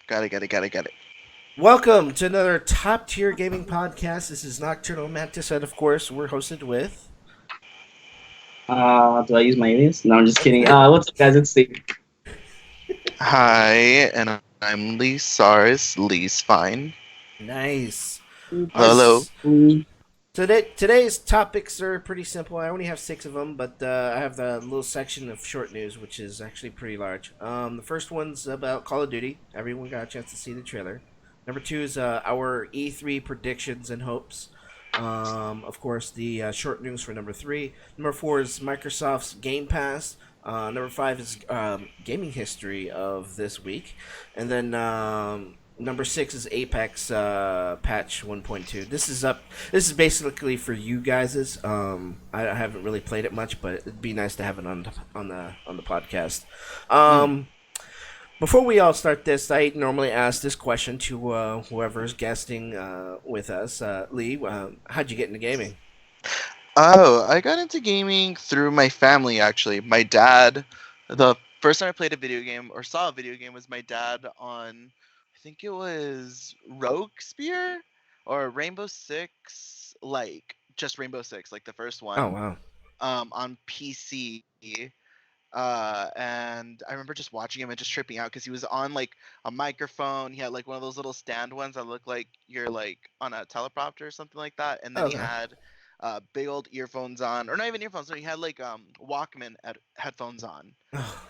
Got it. Welcome to another top tier gaming podcast. This is Nocturnal Mantis, and of course, we're hosted with. Do I use my alias? No, I'm just kidding. What's up, guys? It's Steve. Hi, and I'm Lee Sars. Lee's fine. Nice. Hello. Ours today's topics are pretty simple. I only have six of them, but I have the little section of short news, which is actually pretty large. The first one's about Call of Duty. Everyone got a chance to see the trailer. Number two is our E3 predictions and hopes. Of course, the short news for number three. Number four is Microsoft's Game Pass. Number five is gaming history of this week, and then number six is Apex patch 1.2. This is basically for you guys. I haven't really played it much, but it'd be nice to have it on the podcast. Before we all start this, I normally ask this question to whoever's guesting with us. Lee, how'd you get into gaming? Oh, I got into gaming through my family, actually. My dad, the first time I played a video game or saw a video game was my dad on, I think it was Rogue Spear or Rainbow Six, like just Rainbow Six, like the first Oh one, wow. on PC. And I remember just watching him and just tripping out because he was on like a microphone. He had like one of those little stand ones that look like you're like on a teleprompter or something like that. And then he Okay. had big old earphones on, or not even earphones. No, he had like Walkman headphones on.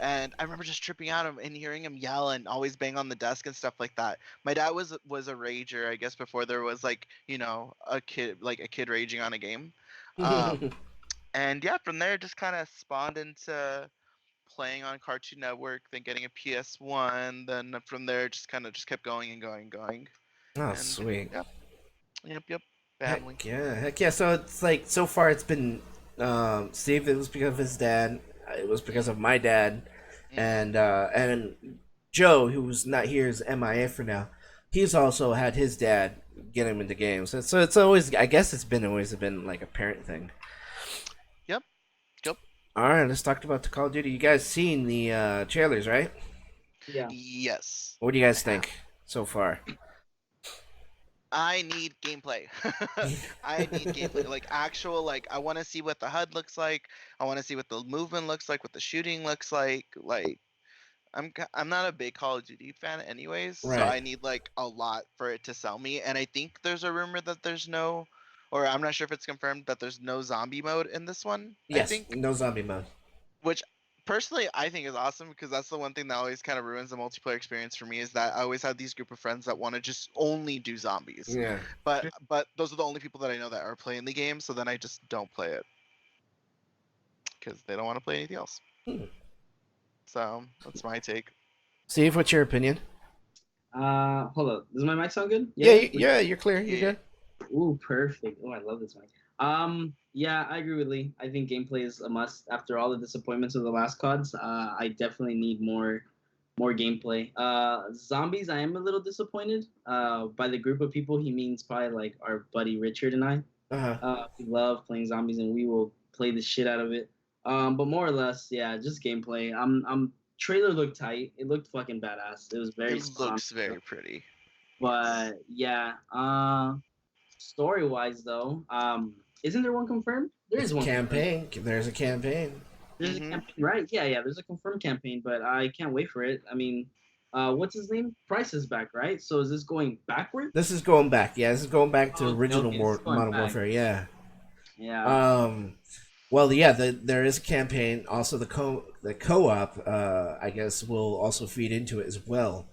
And I remember just tripping out and hearing him yell and always bang on the desk and stuff like that. My dad was a rager, I guess, before there was like a kid raging on a game. Um, and yeah, from there it just kind of spawned into playing on Cartoon Network, then getting a PS1, then from there just kept going and going and going. Oh, And sweet. yep, family. Heck yeah. So it's like so far it's been Steve. It was because of his dad. It was because of my dad, and Joe, who's not here, is MIA for now. He's also had his dad get him into games. So it's always, I guess it's been always been like a parent thing. Yep. All right, let's talk about the Call of Duty. You guys seen the trailers, right? Yeah. Yes. What do you guys think so far? I need gameplay. I need gameplay, like actual, like I want to see what the HUD looks like. I want to see what the movement looks like, what the shooting looks like. Like I'm not a big Call of Duty fan, anyways, so Right. I need like a lot for it to sell me. And I think there's a rumor that there's no, or I'm not sure if it's confirmed that there's no zombie mode in this one. I Yes, think, no zombie mode. which personally I think is awesome because that's the one thing that always kind of ruins the multiplayer experience for me is that I always have these group of friends that want to just only do zombies. Yeah. But those are the only people that I know that are playing the game, so then I just don't play it because they don't want to play anything else. So that's my take. Steve, what's your opinion? Hold up. Does my mic sound good? Yeah, you're clear. You're Yeah. good. Ooh, perfect. Oh, I love this mic. Yeah, I agree with Lee. I think gameplay is a must. After all the disappointments of the last CODs, I definitely need more gameplay. Zombies, I am a little disappointed. By the group of people, he means probably like our buddy Richard and I. Uh-huh. We love playing zombies, and we will play the shit out of it. But more or less, yeah, just gameplay. Trailer looked tight. It looked fucking badass. It was very It looks very pretty. but yeah, story wise though, isn't there one confirmed? There is one confirmed. Campaign. There's a campaign. There's Mhm. a campaign, right? Yeah, there's a confirmed campaign, but I can't wait for it. I mean, what's his name? Price is back, right? So is this going backward? This is going back. Yeah, this is going back to Oh, okay, original okay, this is going Modern back. Warfare. Yeah. Yeah. Well, yeah. There is a campaign. Also, the co-op. I guess will also feed into it as well.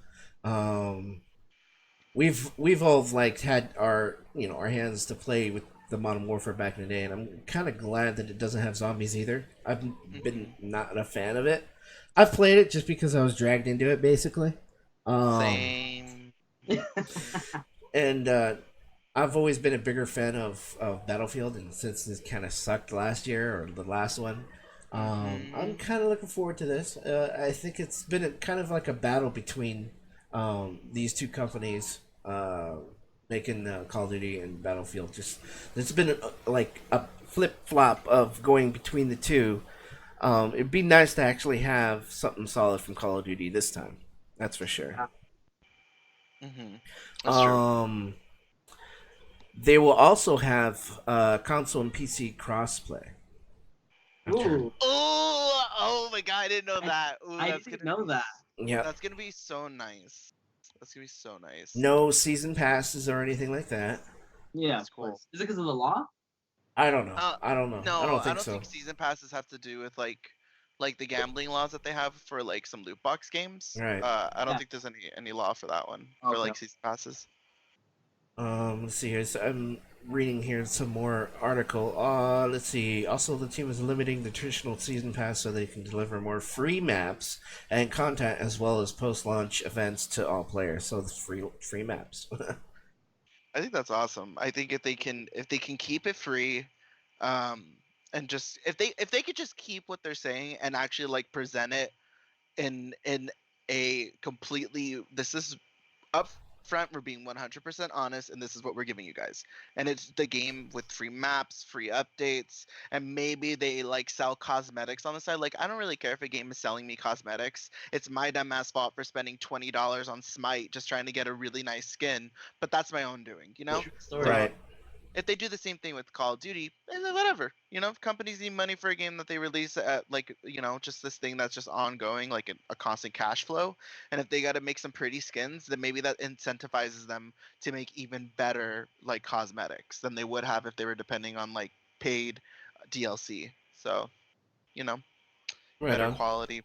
We've all like had our our hands to play with the Modern Warfare back in the day, and I'm kind of glad that it doesn't have zombies either. I've been not a fan of it. I've played it just because I was dragged into it, basically. Same. And I've always been a bigger fan of Battlefield, and since this kind of sucked last year or the last one, I'm kind of looking forward to this. I think it's been kind of like a battle between these two companies making Call of Duty and Battlefield. Just it's been like a flip flop of going between the two. It'd be nice to actually have something solid from Call of Duty this time. That's for sure. That's true. They will also have console and PC crossplay. Ooh, Oh my god, I didn't know that. Ooh, I that's didn't gonna know be, that. Yeah. That's gonna be so nice. That's gonna be so nice. No season passes or anything like that. Yeah, That's of course. cool. Is it because of the law? I don't know. Uh, I don't know. No, I don't think so. think season passes have to do with like the gambling laws that they have for like some loot box games. Right. I don't Yeah. think there's any law for that one for like Okay. season passes. Let's see here. So I'm reading here some more article. Let's see. Also, the team is limiting the traditional season pass so they can deliver more free maps and content as well as post-launch events to all players. So it's free maps. I think that's awesome. I think if they can keep it free, and just if they could just keep what they're saying and actually like present it in a completely, this is up front, we're being 100% honest, and this is what we're giving you guys, and it's the game with free maps, free updates, and maybe they like sell cosmetics on the side. Like I don't really care if a game is selling me cosmetics. It's my dumb ass fault for spending $20 on Smite just trying to get a really nice skin, but that's my own doing, you know. True story. Right. If they do the same thing with Call of Duty, then whatever. If companies need money for a game that they release at like just this thing that's just ongoing, like a constant cash flow, and if they got to make some pretty skins, then maybe that incentivizes them to make even better like cosmetics than they would have if they were depending on like paid DLC. So, you know, Right better on. quality.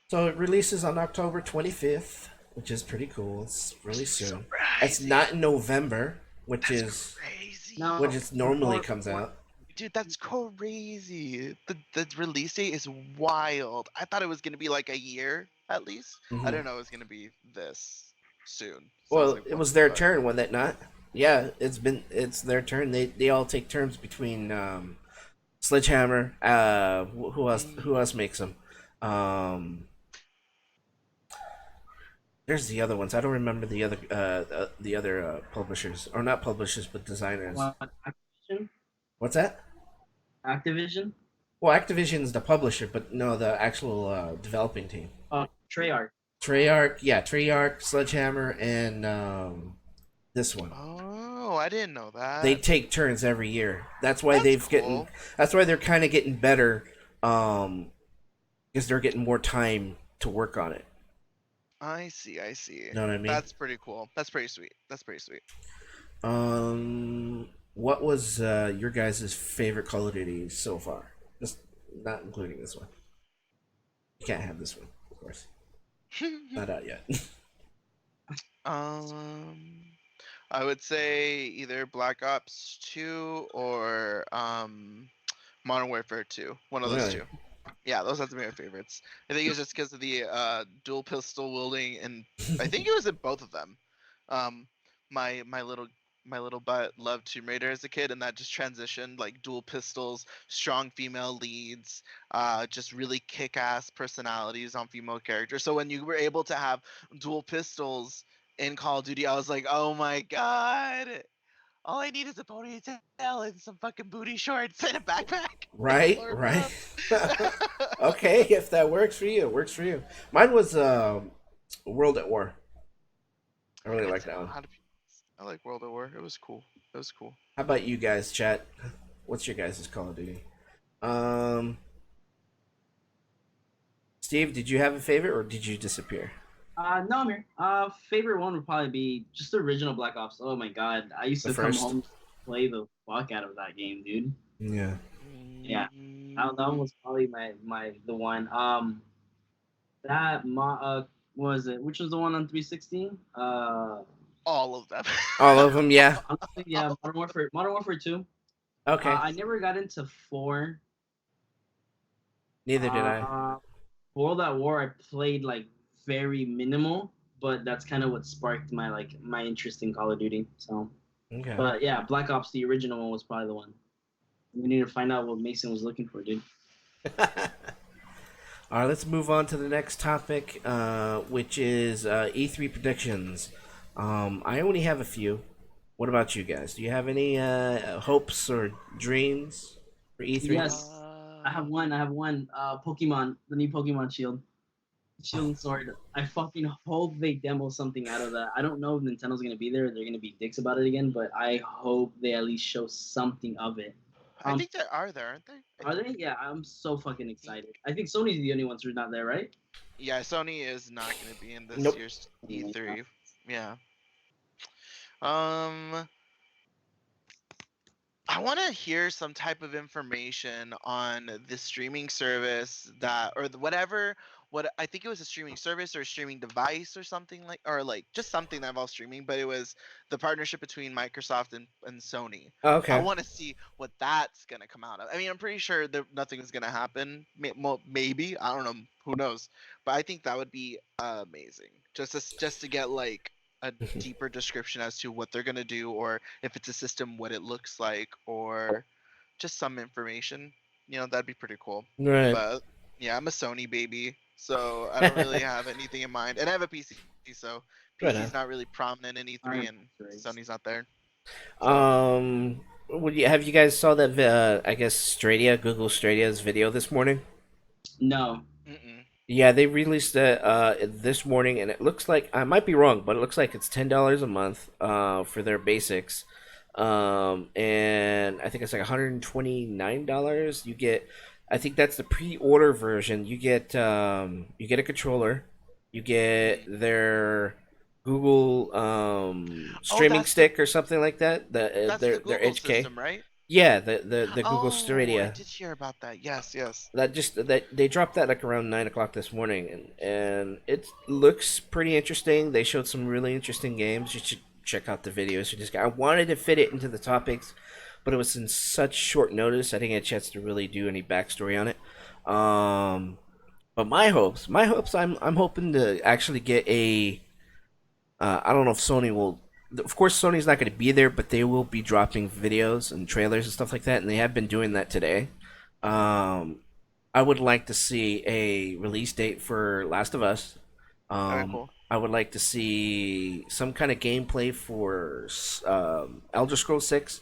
So it releases on October 25th, which is pretty cool. It's really soon. It's Crazy. not in November, which That's is crazy. Now, which is normally before- comes out. Dude, that's crazy. The release date is wild. I thought it was gonna be like a year at least. I Hmm. didn't know it was gonna be this soon. So I was Well, like, it what was the their fuck? turn, was it not? Yeah, it's their turn. They all take turns between Sledgehammer. Who else Mm, makes them? Um, there's the other ones. I don't remember the other publishers, or not publishers but designers. What, Activision? What's that? Activision? Well, Activision's the publisher, but no, the actual developing team. Treyarch. Treyarch, yeah, Treyarch, Sledgehammer, and this one. oh, I didn't know They that. take turns every year. That's why That's they've getting. cool. That's why they're kind of getting better, because they're getting more time to work on it. I see, I see. Know what I mean? That's pretty cool. That's pretty sweet. That's pretty sweet. What was your guys' favorite Call of Duty so far? Just not including this one. You can't have this one, of course. Not out yet. um, I would say either Black Ops 2 or Modern Warfare 2. One of those Really? two. Yeah, those have to be my favorites. I think it's just because of the dual pistol wielding, and I think it was in both of them. Um, my little butt loved Tomb Raider as a kid, and that just transitioned like dual pistols, strong female leads, just really kick-ass personalities on female characters. So when you were able to have dual pistols in Call of Duty, I was like, oh my god! All I need is a ponytail and some fucking booty shorts and a backpack and Right, floor right. buff. Okay, if that works for you, it works for you. Mine was World at War. I I really could like that tell. one. I like World at War. It was cool. It was cool. How about you guys, chat? What's your guys' Call of Duty? Um, Steve, did you have a favorite or did you disappear? No, I'm here. Favorite one would probably be just the original Black Ops. Oh my god, I used The to come first? home play the fuck out of that game, dude. Yeah. Yeah, that one Mm, was probably my the one. That what was it? Which was the one on 316? all of them. All of them, yeah. Honestly, yeah, Modern Warfare 2. Okay. I never got into 4. Neither did I. Uh, World at War, I played like very minimal, but that's kind of what sparked my interest in Call of Duty. So, Okay. but yeah, Black Ops, the original one, was probably the one. We need to find out what Mason was looking for, dude. All right, let's move on to the next topic, which is E3 predictions. I only have a few. What about you guys? Do you have any hopes or dreams for E3? Yes, I have one. I have one. Pokemon, the new Pokemon Shield. Shield and Sword. I fucking hope they demo something out of that. I don't know if Nintendo's gonna be there. They're gonna be dicks about it again, but I hope they at least show something of it. I Um, think there are there, aren't they? are they? Yeah, I'm so fucking Think. excited. I think Sony's the only ones who's not there, right? Yeah, Sony is not going to be in this Nope. year's Yeah. E3. Yeah. Um, I want to hear some type of information on the streaming service that, or whatever. What I think it was a streaming service or a streaming device or something like, or like just something that involves streaming. But it was the partnership between Microsoft and Sony. I Okay. want to see what that's gonna come out of. I mean, I'm pretty sure that nothing is gonna happen. Well, maybe I don't know. Who knows? But I think that would be amazing. Just to get like a deeper description as to what they're gonna do, or if it's a system, what it looks like, or just some information. That'd be pretty cool. Right. But yeah, I'm a Sony baby, so I don't really have anything in mind. And I have a PC, so Right PC's on. not really prominent in E3, I'm and curious. Sony's not there. So Would you have you guys saw that? I guess Stadia, Google Stadia's video this morning. No. mm-mm. Yeah, they released it this morning, and it looks like I might be wrong, but it looks like it's $10 a month for their basics, and I think it's like $129. You get, I think that's the pre-order version. You get a controller, you get Mhm. their Google Oh, streaming stick or something like that. that's the Their Google HK. system, right? Yeah, the Google Oh, I Stadia. did hear about that. Yes, yes. That they dropped that like around 9 o'clock this morning, and it looks pretty interesting. They showed some really interesting games. You should check out the videos. I wanted to fit it into the topics, but it was in such short notice. I didn't get a chance to really do any backstory on it. Um, but my hopes, I'm hoping to actually get a. I don't know if Sony will. Of course, Sony's not going to be there, but they will be dropping videos and trailers and stuff like that, and they have been doing that today. Um, I would like to see a release date for Last of Us. Okay, cool. I would like to see some kind of gameplay for Elder Scrolls 6.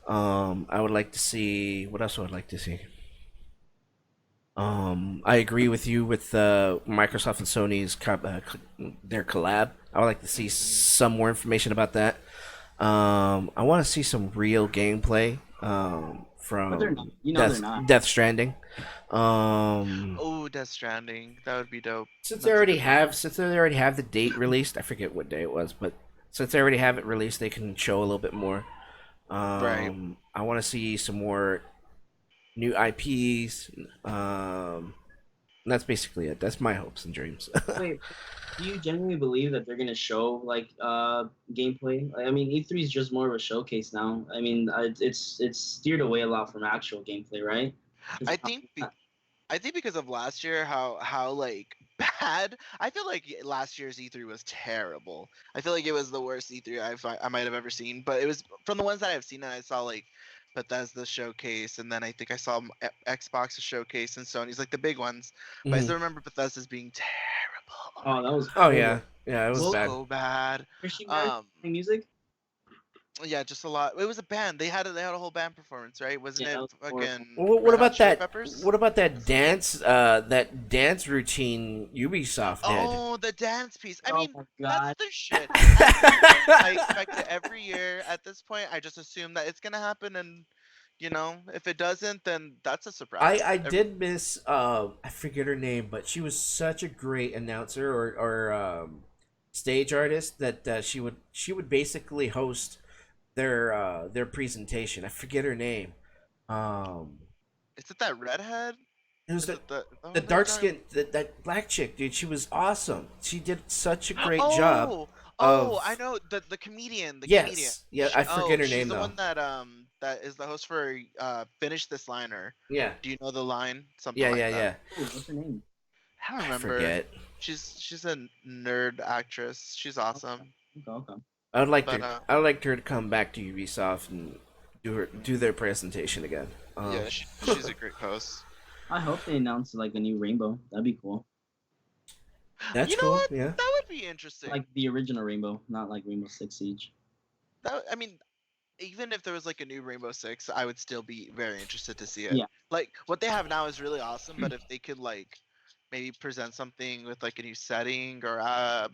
I would like to see what else would I like to see. I agree with you with Microsoft and Sony's their collab. I would like to see Hmm. some more information about that. I want to see some real gameplay But they're not. from You know they're not. Death Stranding. Um, Oh, Death Stranding. That would be dope. That's a good one. since they already have the date released, I forget what day it was, but since they already have it released, they can show a little bit more. Right. I want to see some more new IPs. And that's basically it. That's my hopes and dreams. Wait, do you genuinely believe that they're gonna show like gameplay? I mean, E3 is just more of a showcase now. I mean, it's steered away a lot from actual gameplay, right? Just I think I think because of last year, how like bad. I feel like last year's E3 was terrible. I feel like it was the worst E3 I might have ever seen. But it was from the ones that I've seen, and I saw like Bethesda showcase, and then I think I saw Xbox showcase and Sony's like the big ones. But I Mhm. still remember Bethesda's being terrible. Oh oh, my that god, was Oh horrible. yeah, yeah, it was Well, bad. so bad. Christian band Um, playing music? yeah, just a lot. It was a band. They had a whole band performance, right? Wasn't Yeah, that it was horrible. fucking What Red Hot about Chili that? Peppers? What about that dance routine Ubisoft did? Oh, the dance piece. I Oh mean, my that's god. the shit. At this point, I expect it every year. At this point, I just assume that it's gonna happen, and if it doesn't, then that's a I surprise. did miss I forget her name, but she was such a great announcer or stage artist that she would basically host their presentation. I forget her name. Um, Is it that redhead? it was Is it the the one that you're dark talking? skin that black chick, dude. She was awesome. She did such a great job Oh, oh, I of know the comedian, the comedian. yes, yeah. I forget Oh, her she's name the though. one that is the host for Finish This Liner. Yeah, Do you know the line? Something yeah, like yeah, that. yeah. Oh, what's her name? I don't I remember. forget. She's a nerd actress. She's Okay, awesome. okay, okay. I would like But to. I would like her to come back to Ubisoft and do their presentation again. yeah, she's a great host. I hope they announce like a new Rainbow. That'd be cool. That's You know cool. what? Yeah. That would be interesting. Like the original Rainbow, not like Rainbow Six Siege. I mean, even if there was like a new Rainbow Six, I would still be very interested to see it. Yeah. Like what they have now is really awesome, but if they could like maybe present something with like a new setting or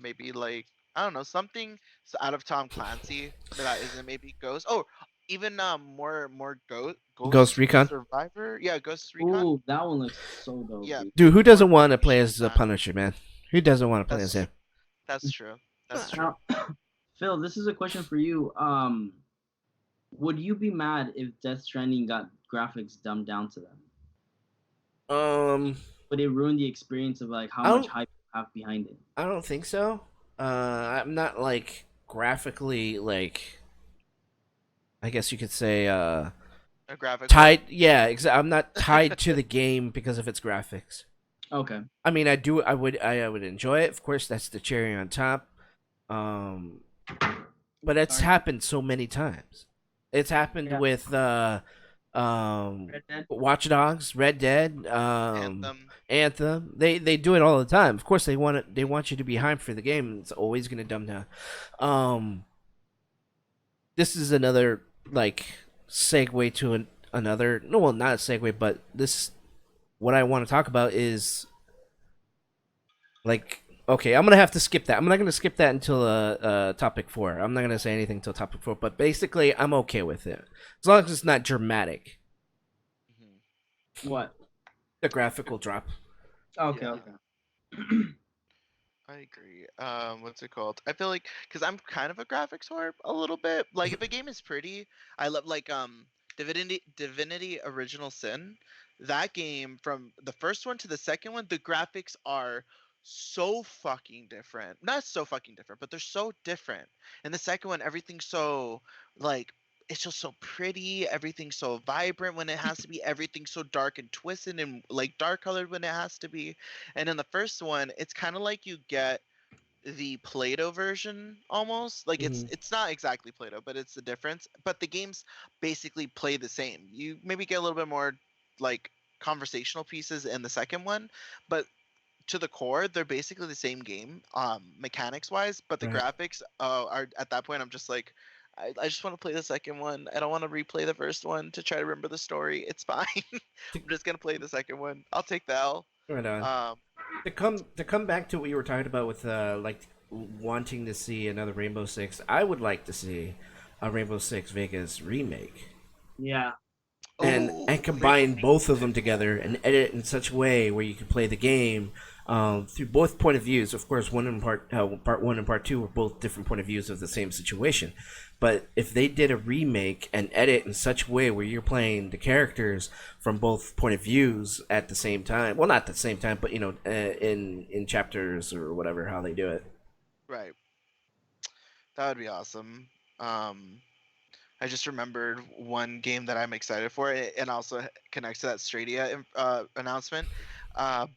maybe like I don't know something out of Tom Clancy that isn't maybe Ghost. Oh, even more Ghost Ghost Recon. Survivor. Yeah, Ghost Recon. Ooh, that one looks so dope, Yeah, dude. Dude, who more doesn't want to play information as on the that. Punisher, man? Who doesn't want to play as That's him? that's true. That's true. Now, Phil, this is a question for you. Would you be mad if Death Stranding got graphics dumbed down to them? Um, But it ruined the experience of like how I much don't. hype you have behind it. I don't think so. I'm not like graphically like. I guess you could say A graphic whore. tied. Yeah, I'm not tied to the game because of its graphics. Okay. I mean, I do. I would enjoy it. Of course, that's the cherry on top. Um, but it's Sorry. happened so many times. It's happened Yeah. with Red Dead? Watch Dogs, Red Dead, Anthem. Anthem. They do it all the time. Of course, they want it. They want you to be hyped for the game. It's always gonna dumb down. This is another like segue to another. No, well, not a segue, but this. What I want to talk about is like okay, I'm gonna have to skip that. I'm not gonna skip that until topic 4. I'm not gonna say anything until topic 4. But basically, I'm okay with it as long as it's not dramatic. Mhm. What? The graphical drop. Okay, Yeah. okay. I agree. What's it called? I feel like because I'm kind of a graphics whore a little bit. Like if a game is pretty, I love like Divinity Original Sin. That game from the first one to the second one, the graphics are so fucking different. Not so fucking different, but they're so different. In the second one, everything's so like it's just so pretty. Everything's so vibrant when it has to be. Everything's so dark and twisted and like dark colored when it has to be. And in the first one, it's kind of like you get the Play-Doh version almost. Like Hmm. it's not exactly Play-Doh, but it's the difference. But the games basically play the same. You maybe get a little bit more like conversational pieces in the second one, but to the core, they're basically the same game, mechanics wise, but the Right. graphics are at that point. I'm just like, I just want to play the second one. I don't want to replay the first one to try to remember the story. It's fine. To, I'm just gonna play the second one. I'll take the L. right on. Um, To come back to what you were talking about with like wanting to see another Rainbow Six, I would like to see a Rainbow Six Vegas remake. Yeah. and oh, and combine both of them together and edit it in such a way where you can play the game through both point of views. Of course, part one and part two were both different point of views of the same situation. But if they did a remake and edit in such a way where you're playing the characters from both point of views at the same time, well, not at the same time, but in chapters or whatever, how they do it. right. That would be awesome. Um, I just remembered one game that I'm excited for, and also connects to that Stradia announcement.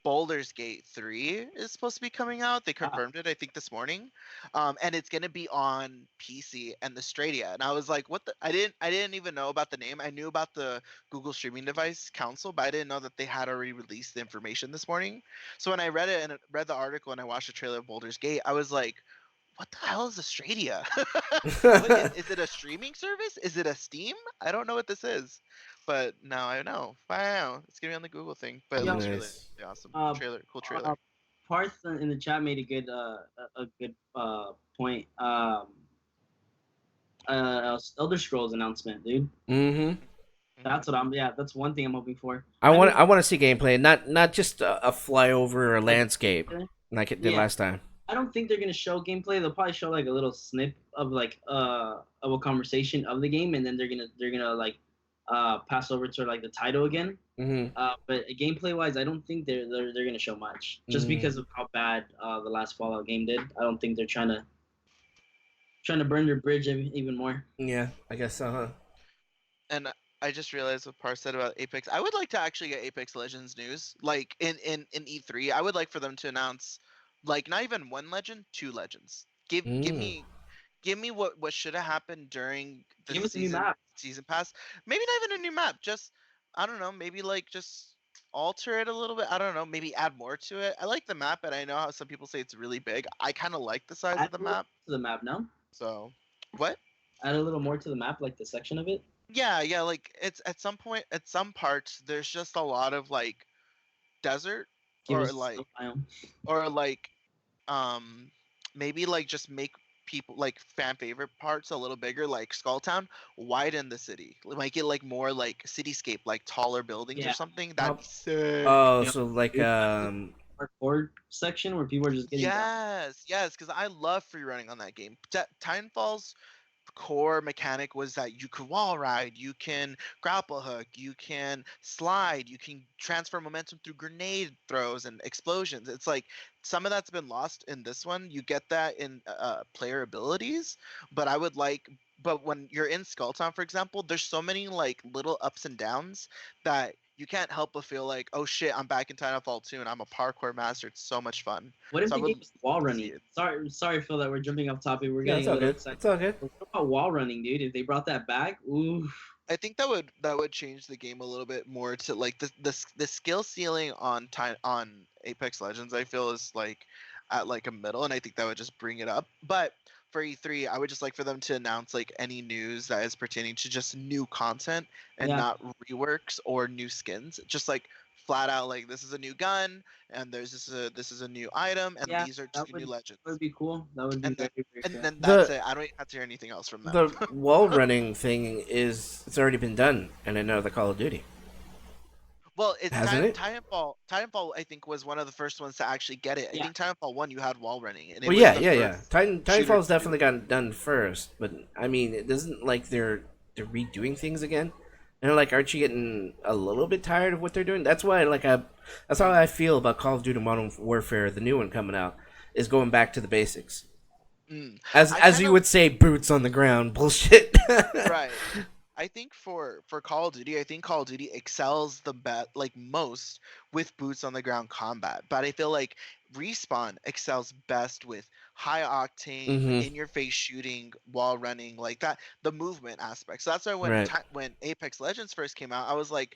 Baldur's Gate 3 is supposed to be coming out. They Ah, confirmed it, I think, this morning, and it's gonna be on PC and the Stradia. And I was like, "What the?" I didn't even know about the name. I knew about the Google Streaming Device Council, but I didn't know that they had already released the information this morning. So when I read it and read the article and I watched the trailer of Baldur's Gate, I was like, what the hell is a Stradia? Is it a streaming service? Is it a Steam? I don't know what this is, but now I know. Wow, it's gonna be on the Google thing, but it yeah. looks really, Nice. really awesome. Uh, Trailer, cool trailer. uh, Parth in the chat made a good point. Elder Scrolls announcement, dude. Mm-hmm. That's Hmm. what I'm. Yeah, that's one thing I'm hoping for. I I want know. I want to see gameplay, not just a flyover or a landscape like it did Yeah, last time. I don't think they're gonna show gameplay. They'll probably show like a little snip of like of a conversation of the game, and then they're gonna like pass over to like the title again. Mm-hmm. But gameplay wise, I don't think they're gonna show much just Mm-hmm. because of how bad the last Fallout game did. I don't think they're trying to burn their bridge even more. Yeah, I guess so, huh? And I just realized what Par said about Apex. I would like to actually get Apex Legends news, like in E3. I would like for them to announce, like not even one legend, two legends. Mm. Give me what should have happened during the Give us a new map. season pass. Maybe not even a new map. Just I don't know. Maybe like just alter it a little bit. I don't know. Maybe add more to it. I like the map, and I know how some people say it's really big. I kind of like the size Add of the a little map. to the map now. So what? Add a little more to the map, like the section of it. Yeah. Like it's at some point, at some parts, there's just a lot of like desert Give or us a biome. like um maybe like just make people like fan favorite parts a little bigger, like Skulltown, widen the city, make it like more like cityscape, like taller buildings or Yeah. something. That'd Oh, be sick. oh, You know, so like maybe like the hardcore section where people are just getting down. Yes, because I love free running on that game. Titanfall's core mechanic was that you could wall ride, you can grapple hook, you can slide, you can transfer momentum through grenade throws and explosions. It's like some of that's been lost in this one. You get that in player abilities, but I would like. But when you're in Skulltown, for example, there's so many like little ups and downs that you can't help but feel like, oh shit, I'm back in Titanfall 2 and I'm a parkour master. It's so much fun. What if So I the game would is wall see running? it. Sorry, Phil, that we're jumping off topic. We're yeah, getting it's a all little good. excited. It's all good. But what about wall running, dude? If they brought that back, ooh. I think that would change the game a little bit more to like the skill ceiling on time on Apex Legends. I feel is like at like a middle, and I think that would just bring it up. But for E3, I would just like for them to announce like any news that is pertaining to just new content and Yeah, not reworks or new skins. Just like flat out like this is a new gun and this is a new item and yeah, these are that two new would legends. be cool. That would be And very very cool. that's The it. I don't have to hear anything else from them. the wall running thing is it's already been done in another Call of Duty, Well, it's hasn't it? Titanfall. Titanfall, I think, was one of the first ones to actually get it. I Yeah, think Titanfall 1, you had wall running, and it Well, was yeah, the yeah, yeah. first shooter Titanfall's to do definitely it. gotten done first, but I mean, it doesn't like they're redoing things again. And like, aren't you getting a little bit tired of what they're doing? That's why, that's how I feel about Call of Duty Modern Warfare, the new one coming out, is going back to the basics. Mm. I As kind you of would say, boots on the ground bullshit. right. I think for Call of Duty, I think Call of Duty excels the best, like most, with boots on the ground combat. But I feel like Respawn excels best with high octane, Hmm. in your face shooting while running, like that, the movement aspect. So that's why Right. when Apex Legends first came out, I was like,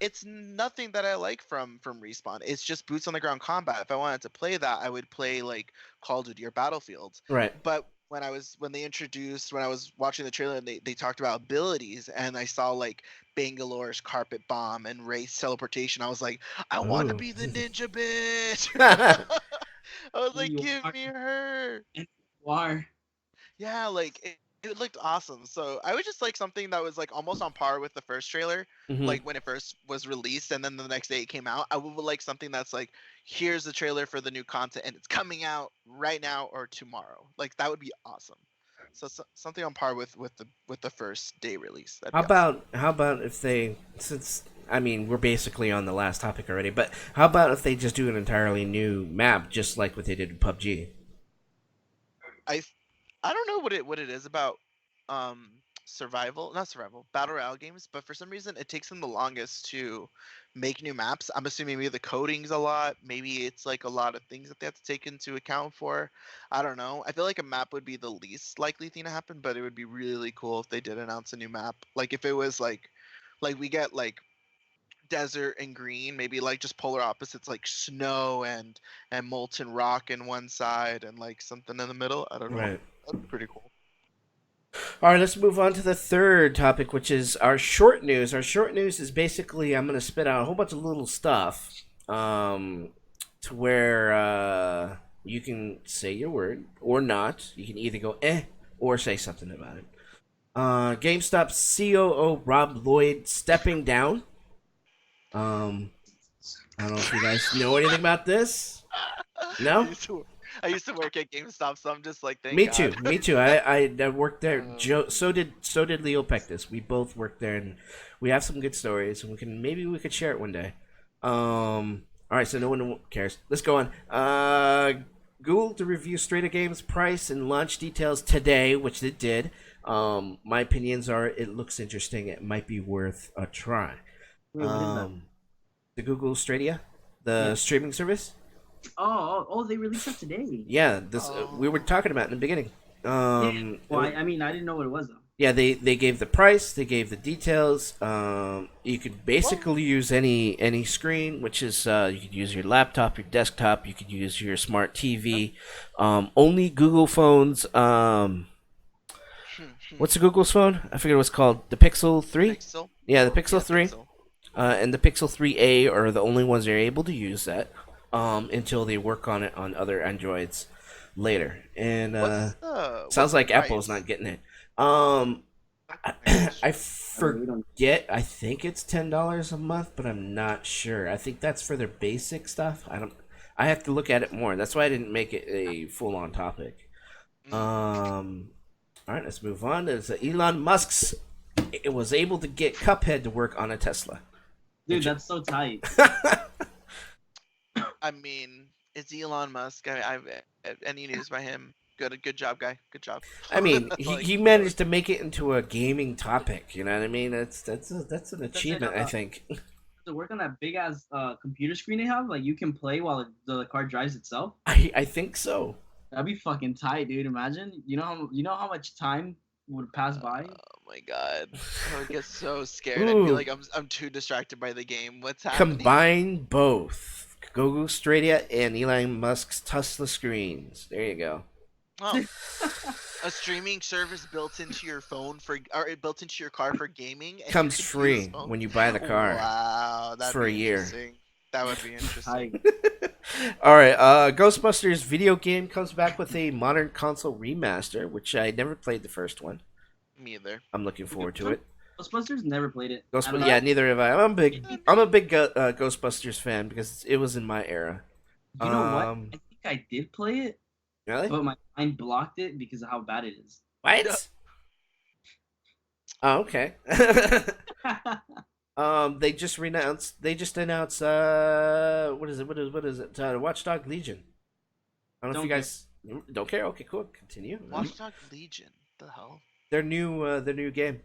it's nothing that I like from Respawn. It's just boots on the ground combat. If I wanted to play that, I would play like Call of Duty or Battlefield. Right. But when I was watching the trailer and they talked about abilities and I saw like Bangalore's carpet bomb and race teleportation, I was like, I want to Ooh. be the ninja bitch. I was like, You give are. me her. You are. Yeah, like it looked awesome. So I would just like something that was like almost on par with the first trailer, Hmm. like when it first was released, and then the next day it came out. I would like something that's like, here's the trailer for the new content, and it's coming out right now or tomorrow. Like that would be awesome. So something on par with the first day release. That'd be awesome. How about if they, since I mean we're basically on the last topic already, but how about if they just do an entirely new map, just like what they did in PUBG? I I don't know what it is about um survival, not survival, battle royale games, but for some reason it takes them the longest to make new maps. I'm assuming maybe the coding's a lot, maybe it's like a lot of things that they have to take into account for. I don't know. I feel like a map would be the least likely thing to happen, but it would be really cool if they did announce a new map. Like if it was like we get like desert and green, maybe like just polar opposites like snow and molten rock in one side and like something in the middle. I don't know. Right. That'd be pretty cool. All right, let's move on to the third topic, which is our short news. Our short news is basically I'm going to spit out a whole bunch of little stuff, to where you can say your word or not. You can either go or say something about it. GameStop COO Rob Lloyd stepping down. Um, I don't know if you guys know anything about this. I No? used to I used to work at GameStop, so I'm just like, thank Me too. God. Me too. I worked there. Um, Joe. So did Leo Pectus. We both worked there, and we have some good stories, and we could share it one day. All right. So no one cares. Let's go on. Google to review Strata Games price and launch details today, which it did. My opinions are it looks interesting. It might be worth a try. Wait, what is that? The Google Stadia, the Yeah. streaming service. They released that today. Yeah, this we were oh, talking about in the beginning. Yeah. Well, It, I mean, I didn't know what it was though. yeah, they gave the price, they gave the details. You could what? basically use any screen, which is you could use your laptop, your desktop, you could use your smart TV. Only Google phones. What's the Google's phone? I forget what it's called. The Pixel 3. Pixel? Yeah, the Pixel Yeah, 3. Pixel. And the Pixel 3a are the only ones that are able to use that. Until they work on it on other Androids later. And What's sounds the like Apple's price? not getting it. Um, I guess. I We don't. forget. I think it's $10 a month, but I'm not sure. I think that's for their basic stuff. I don't. I have to look at it more. That's why I didn't make it a full-on topic. Mm. All right, let's move on. There's Elon Musk's. It was able to get Cuphead to work on a Tesla. Dude, that's so tight. I mean, it's Elon Musk. Any news by him? Good job, guy. Good job. I mean, That's all I he can managed to make it into a gaming topic. You know what I mean? That's an Does it achievement, I think. does it work on that big ass computer screen they have? Like you can play while the car drives itself. I think so. That'd be fucking tight, dude. Imagine. You know how much time would pass by. Oh my god. I would get so scared. I'd be Ooh, like, I'm too distracted by the game. What's happening? combine both Google Stadia and Elon Musk's Tesla screens. There you go. Oh, a streaming service built into your phone or built into your car for gaming, and you Comes could use free phone. when you buy the car Wow, that'd for a be year. interesting. That would be interesting. Tight. All right, Ghostbusters video game comes back with a modern console remaster, which I never played the first one. Me either. I'm looking forward to it. Ghostbusters never played it. I don't know. Yeah, neither have I. I'm a big Ghostbusters fan because it was in my era. You know what? Um, I think I did play it, Really? but my mind blocked it because of how bad it is. What? Oh, okay. They just announced. What is it? Watchdog Legion. I don't know if Don't you care. guys. Don't care. Okay, cool. Continue. Watch Dogs Legion. The hell? Their new game.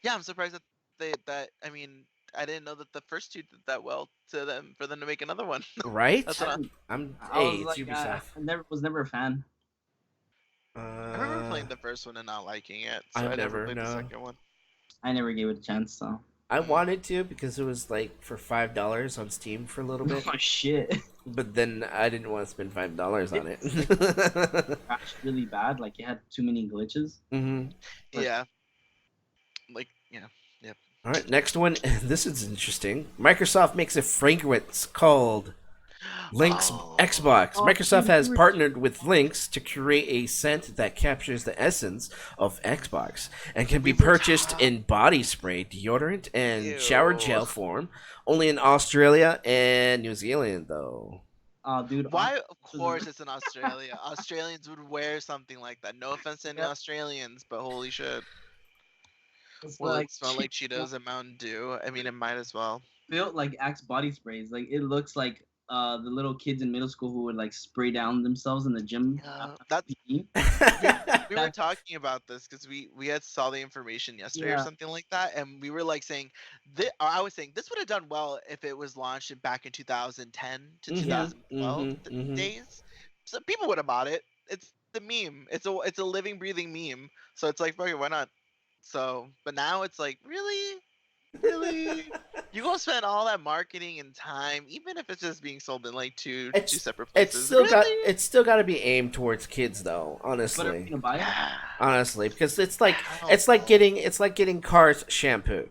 Yeah, I'm surprised that I mean, I didn't know that the first two did that well to them for them to make another one. Right? That's what I Hey, was it's like, Ubisoft. was never a fan. I remember playing the first one and not liking it, so I've I never never, played no. the second one. I never gave it a chance. So. I wanted to because it was like for $5 on Steam for a little bit, Oh shit! but then I didn't want to spend $5 on it. Crashed really bad. Like it had too many glitches. hmm Yeah. Like, yeah. Yep. All right, next one. This is interesting. Microsoft makes a fragrance called Lynx Oh. Xbox. Oh, Microsoft has dude. partnered with Lynx to create a scent that captures the essence of Xbox and can be We were purchased in body spray, deodorant, and shower Ew. gel form. Only in Australia and New Zealand, though. Oh, dude. Why? Of course, it's in Australia. Australians would wear something like that. No offense to any Yep. Australians, but holy shit. It's Will like it smell like Cheetos and Mountain Dew? I mean, it might as well. built like Axe body sprays. Like it looks like the little kids in middle school who would like spray down themselves in the gym. Yeah, after that's PE. we were talking about this because we had saw the information yesterday or Yeah. something like that, and we were like saying I was saying this would have done well if it was launched back in 2010 to Mhm, 2012 mhm. days. So people would have bought it. It's the meme. It's a living, breathing meme. So it's like, fuck it, why not? So, but now it's like, really, you gonna spend all that marketing and time, even if it's just being sold in like two separate It's places. still got Really? it's still got to be aimed towards kids, though. But are we Honestly, gonna buy it? honestly, because it's like Hell getting Cars shampoo.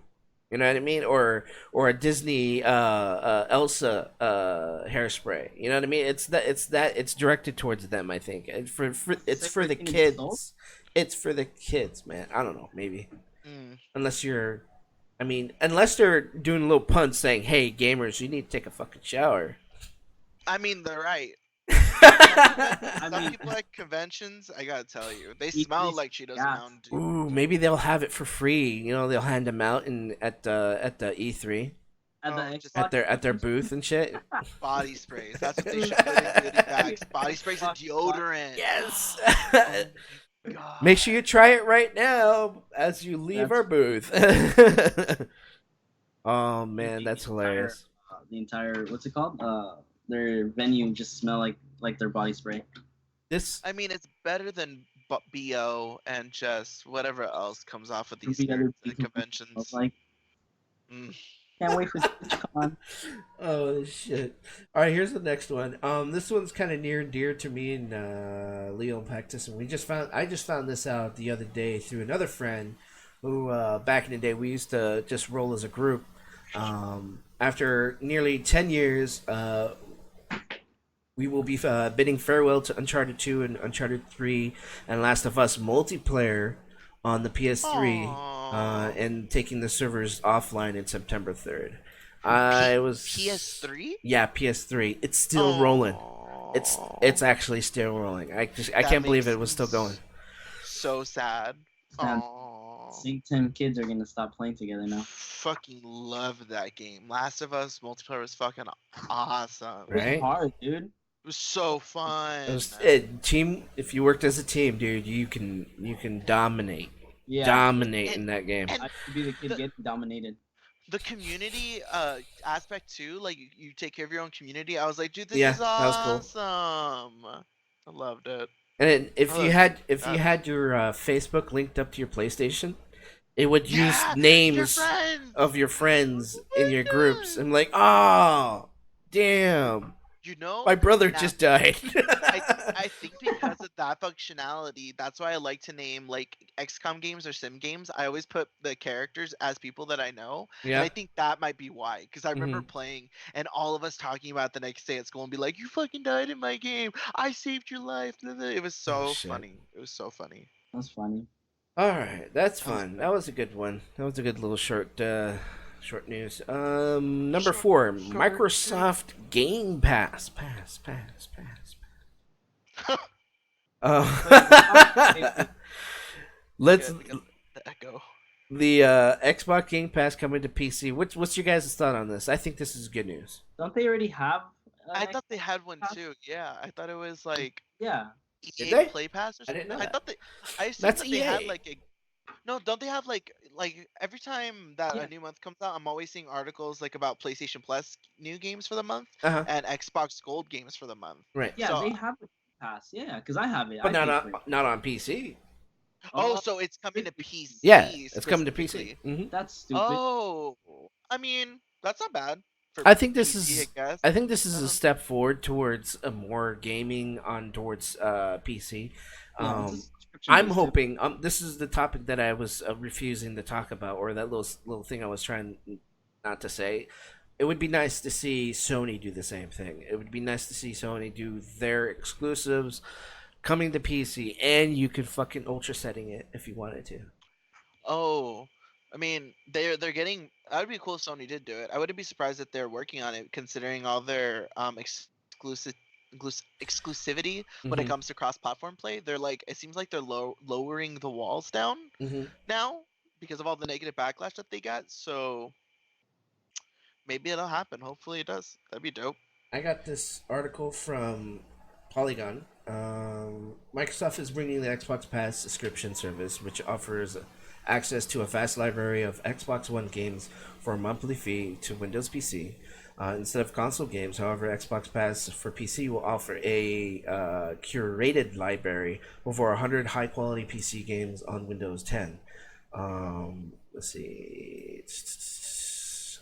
You know what I mean? Or a Disney Elsa hairspray. You know what I mean? It's directed towards them. I think it's for the Separating the kids. soul? It's for the kids, man. I don't know, maybe Mm. unless they're doing a little punch saying, "Hey, gamers, you need to take a fucking shower." I mean, they're right. I Some mean- people at conventions, I gotta tell you, they Eat smell this like Cheetos and gas. Mountain Dew. Ooh, maybe they'll have it for free. You know, they'll hand them out at the E3 At the Oh, just Xbox at their booth and shit. Body sprays. That's what they should put in goodie bags. Body sprays and deodorant. Yes. God. Make sure you try it right now as you leave our booth. Oh man, that's hilarious. The entire what's it called? Their venue just smell like their body spray. This I mean, it's better than BO and just whatever else comes off of these The other nerds at people conventions. smells like. Mm. Can't wait for TwitchCon. Oh shit! All right, here's the next one. This one's kind of near and dear to me and Leo and Pactus, and I just found this out the other day through another friend, who back in the day we used to just roll as a group. After nearly 10 years, we will be bidding farewell to Uncharted 2 and Uncharted 3 and Last of Us multiplayer on the PS3. Aw. And taking the servers offline in September 3rd. I was PS3? Yeah, PS3. It's still rolling. It's actually still rolling. I can't believe makes it was still going. So sad. Sad. Aw. See, 10 kids are gonna stop playing together now. Fucking love that game. Last of Us multiplayer was fucking awesome. It was Right? hard, dude. It was so fun. Team. If you worked as a team, dude, you can dominate. Yeah. Dominate in that game. and- I could be the kid getting dominated. The community aspect too, like you take care of your own community. I was like, dude, this Yeah, is that was cool. awesome. I loved it. And if Oh, you had that- your Facebook linked up to your PlayStation, it would use Yeah, your names friends. of your friends Oh in my your groups. God. I'm like, oh, damn, You know, my brother now- just died. I think because of that functionality, that's why I like to name like XCOM games or sim games. I always put the characters as people that I know. And Yeah. I think that might be why. Because I remember playing and all of us talking about it the next day at school and be like, you fucking died in my game. I saved your life. It was so Oh, shit. funny. It was so funny. That's funny. All right, that's That was fun. That was a good one. That was a good little short news. Number 4, short Microsoft Game Pass. Pass. Let's Good, because the echo. the Xbox Game Pass coming to PC. What's your guys' thought on this? I think this is good news. Don't they already have? I thought they had one too. Yeah, I thought it was like Yeah. Did EA they? Play Pass or I didn't something. know I that. thought I assumed That's that they had EA. like a no. Don't they have like every time that a Yeah, new month comes out, I'm always seeing articles like about PlayStation Plus new games for the month Uh huh. and Xbox Gold games for the month. Right. yeah, So they have a pass. Yeah, because I have it. But I paid for it. not on PC. Oh, so it's coming to Yeah, PC it's coming to PC. specifically. that's stupid. Oh, I mean that's not bad for I think this PC, I is guess. I think this is a Um, step forward towards a more gaming on towards PC. Yeah, it's a Um, subscription I'm based too. hoping this is the topic that I was refusing to talk about, or that little thing I was trying not to say. It would be nice to see Sony do the same thing. It would be nice to see Sony do their exclusives coming to PC, and you could fucking ultra setting it if you wanted to. oh, I mean they're getting. That would be cool if Sony did do it. I wouldn't be surprised if they're working on it, considering all their exclusive exclusivity when it Mm-hmm. comes to cross-platform play. They're like it seems like they're lowering the walls down Mm-hmm. now because of all the negative backlash that they got. So maybe it'll happen. Hopefully it does. That'd be dope. I got this article from Polygon. Microsoft is bringing the Xbox Pass subscription service, which offers access to a vast library of Xbox One games for a monthly fee to Windows PC. Instead of console games, however, Xbox Pass for PC will offer a curated library of over 100 high quality PC games on Windows 10. Let's see.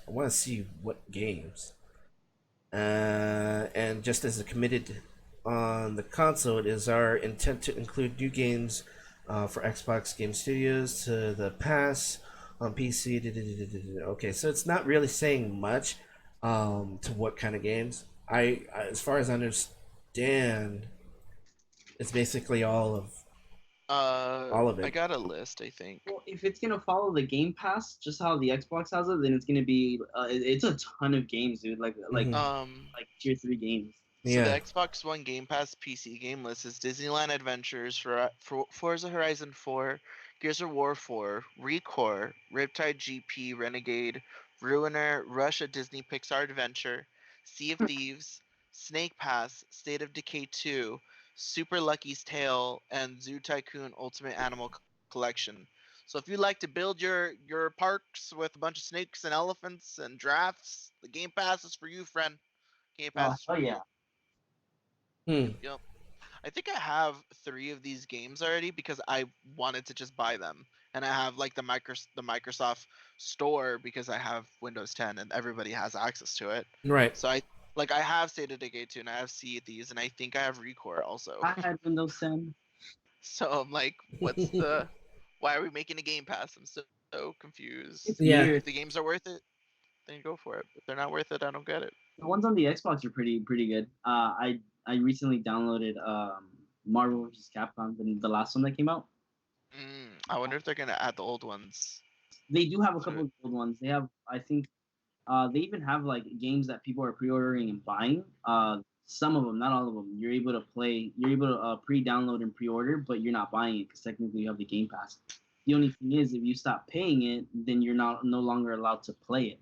I want to see what games. And just as a committed on the console, it is our intent to include new games for Xbox Game Studios to the pass on PC. Okay, so it's not really saying much to what kind of games. As far as I understand, it's basically all of I it. got a list. I think. Well, if it's gonna follow the Game Pass, just how the Xbox has it, then it's gonna be it's a ton of games, dude. Hmm. Like tier 3 games. So the Yeah. Xbox One Game Pass PC game list is Disneyland Adventures for Forza Horizon 4, Gears of War 4, Recore, Riptide GP, Renegade, Ruiner, Rush a Disney Pixar Adventure, Sea of Thieves, Snake Pass, State of Decay 2, Super Lucky's Tale, and Zoo Tycoon Ultimate Animal Collection. So if you like to build your parks with a bunch of snakes and elephants and giraffes, the Game Pass is for you, friend. Game Oh Pass is hell for yeah! you. Hmm. Yep, yep. I think I have 3 of these games already because I wanted to just buy them, and I have like the Microsoft Store because I have Windows 10 and everybody has access to it. Right. So I have State of Decay 2 and I have Sea of Thieves and I think I have Recore also. I had Windows 10. So I'm like, what's the? Why are we making a Game Pass? I'm so confused. It's Yeah. If weird. the games are worth it, then go for it. If they're not worth it, I don't get it. The ones on the Xbox are pretty good. I recently downloaded Marvel vs. Capcom, the last one that came out. I wonder if they're gonna add the old ones. They do have a To couple it. of old ones. They have, I think, they even have like games that people are pre-ordering and buying. Some of them, not all of them. You're able to play. You're able to pre-download and pre-order, but you're not buying it because technically you have the Game Pass. The only thing is, if you stop paying it, then you're not no longer allowed to play it.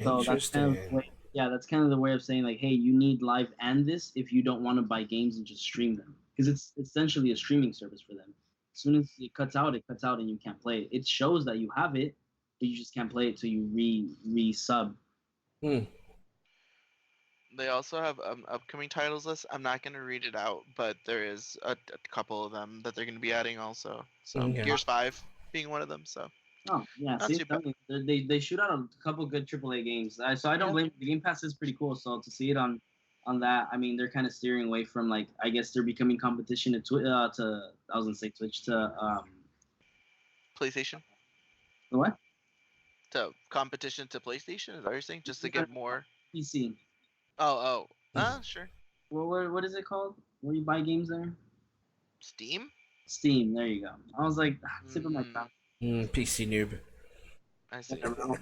So that's kind of the Interesting. way, yeah, that's kind of the way of saying like, hey, you need live and this if you don't want to buy games and just stream them because it's essentially a streaming service for them. As soon as it cuts out, and you can't play it. It shows that you have it, but you just can't play it till you re sub. Hmm. They also have upcoming titles list. I'm not gonna read it out, but there is a couple of them that they're gonna be adding also. So Okay. Gears 5 being one of them. So Oh yeah, not see, too bad. they shoot out a couple good AAA games. So I don't Yeah. blame the Game Pass is pretty cool. So to see it on that, I mean, they're kind of steering away from like I guess they're becoming competition to I was gonna say Twitch to PlayStation the what? to competition to PlayStation. Is that what you're saying? Just to get more. PC. Oh. Sure. What is it called? Where you buy games there? Steam. Steam. There you go. I was like tip of my Mm, tongue. PC noob. I see. Whatever.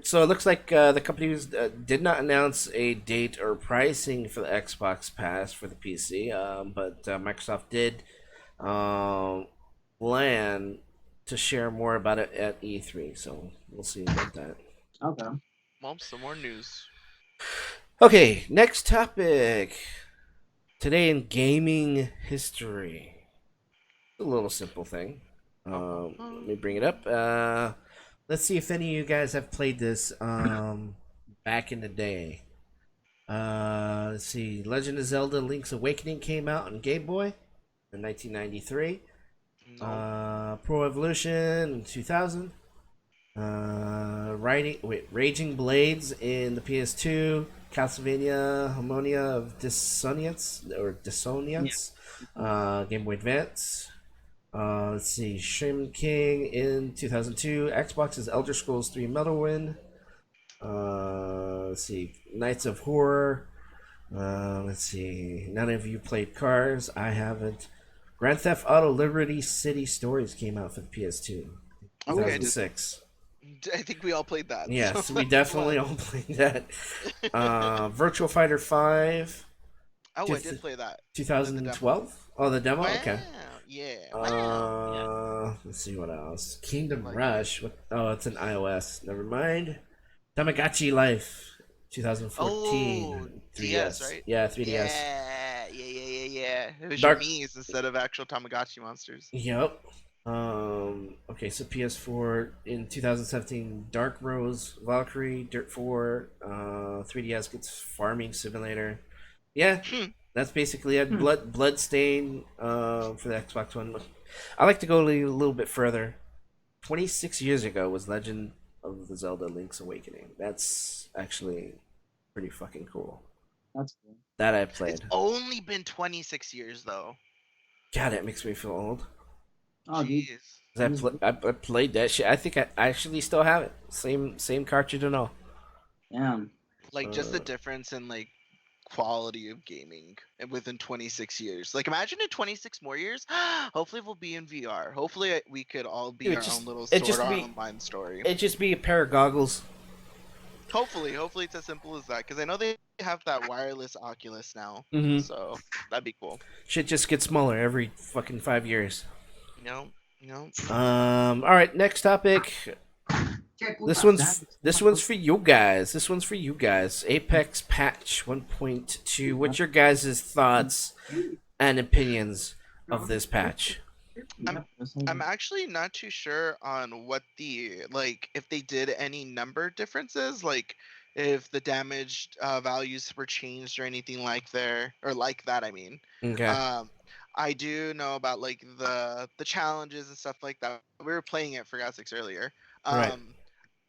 So it looks like the companies did not announce a date or pricing for the Xbox Pass for the PC, but Microsoft did um, plan to share more about it at E3. So we'll see about that. Okay. Well, some more news. Okay, next topic. Today in gaming history. A little simple thing. Let me bring it up. Let's see if any of you guys have played this back in the day. Let's see. Legend of Zelda: Link's Awakening came out on Game Boy in 1993. No. Pro Evolution in 2000. Raging Blades in the PS2. Castlevania Harmonia of Dissonance, Game Boy Advance. Let's see, Shrimp King in 2002. Xbox's Elder Scrolls 3 Morrowind. Let's see, Knights of Horror. Let's see, none of you played Cars. I haven't. Grand Theft Auto Liberty City Stories came out for the PS2. Okay, 2006. I think we all played that. Yes, so we that's definitely fun. all played that. Virtual Fighter 5. Oh, I did play that. The demo. 2012? Oh, the demo? Wow. Okay. Yeah. Wow. Let's see what else. Kingdom Like Rush. What? Oh, it's an iOS. Never mind. Tamagotchi Life. 2014. Oh, 3DS. DS, right? Yeah, 3DS. Yeah. It was your Dark. Mii's instead of actual Tamagotchi monsters. Yep. Okay, so PS4 in 2017, Dark Rose, Valkyrie, Dirt 4, 3DS gets Farming Simulator. Yeah, Hmm. that's basically it. Bloodstain for the Xbox One. I like to go a little bit further. 26 years ago was Legend of the Zelda: Link's Awakening. That's actually pretty fucking cool. That's cool. That I It's played. only been 26 years though. God, it makes me feel old. Oh, dude. Jeez. 'Cause I played that shit. I think I actually still have it. Same cartridge and all. Damn. Like just the Uh, difference in like quality of gaming within 26 years. Like imagine in 26 more years, hopefully we'll be in VR. Hopefully we could all be Dude, our own little it Sword just Art be Online story. it just be a pair of goggles. Hopefully it's as simple as that because I know they have that wireless Oculus now. Mm-hmm. So that'd be cool. Shit just gets smaller every fucking 5 years. You know, you know. All right, next topic. This one's for you guys. This one's for you guys. Apex patch 1.2. What's your guys' thoughts and opinions of this patch? I'm actually not too sure on what the like if they did any number differences, like if the damage values were changed or anything like there or like that. I mean, Okay. um, I do know about like the challenges and stuff like that. We were playing it for God's sakes earlier. Right.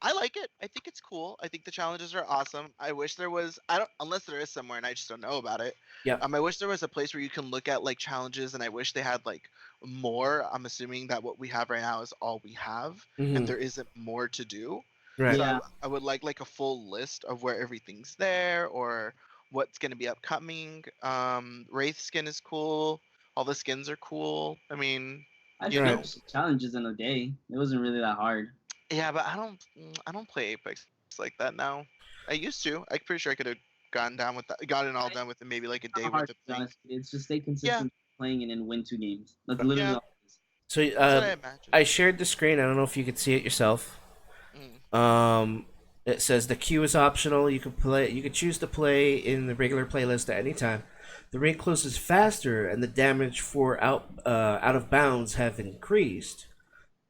I like it. I think it's cool. I think the challenges are awesome. I wish there was I don't unless there is somewhere and I just don't know about it. Yep. I wish there was a place where you can look at like challenges and I wish they had like more. I'm assuming that what we have right now is all we have and Mm-hmm. there isn't more to do. Right. So Yeah. I would like a full list of where everything's there or what's going to be upcoming. Wraith skin is cool. All the skins are cool. I mean, I you know. Right. finished challenges in a day. It wasn't really that hard. Yeah, but I don't play Apex like that now. I used to. I'm pretty sure I could have gotten all done with it maybe like a It's day not worth hard, of to be playing. honest. It's just stay Yeah, consistent playing and then win 2 games. That's literally yeah, all it is. So that's what I imagine. I shared the screen. I don't know if you could see it yourself. Mm. It says the queue is optional. You can play. You can choose to play in the regular playlist at any time. The ring closes faster, and the damage for out of bounds have increased.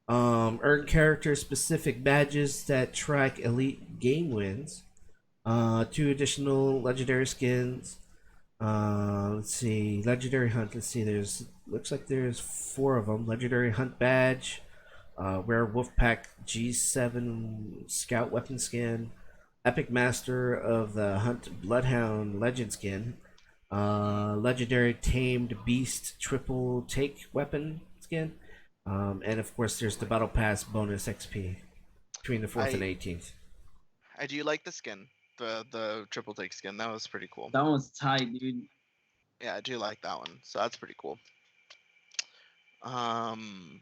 Earn character specific badges that track elite game wins. 2 additional legendary skins. Let's see, legendary hunt. Let's see. There's looks like there's 4 of them. Legendary hunt badge. Rare Wolfpack G7 Scout weapon skin. Epic Master of the Hunt Bloodhound legend skin. Legendary Tamed Beast triple take weapon skin. And of course, there's the Battle Pass bonus XP between the 4th and I 18th. I do like the skin, the triple take skin. That was pretty cool. That one was tight, dude. Yeah, I do like that one. So that's pretty cool. Um,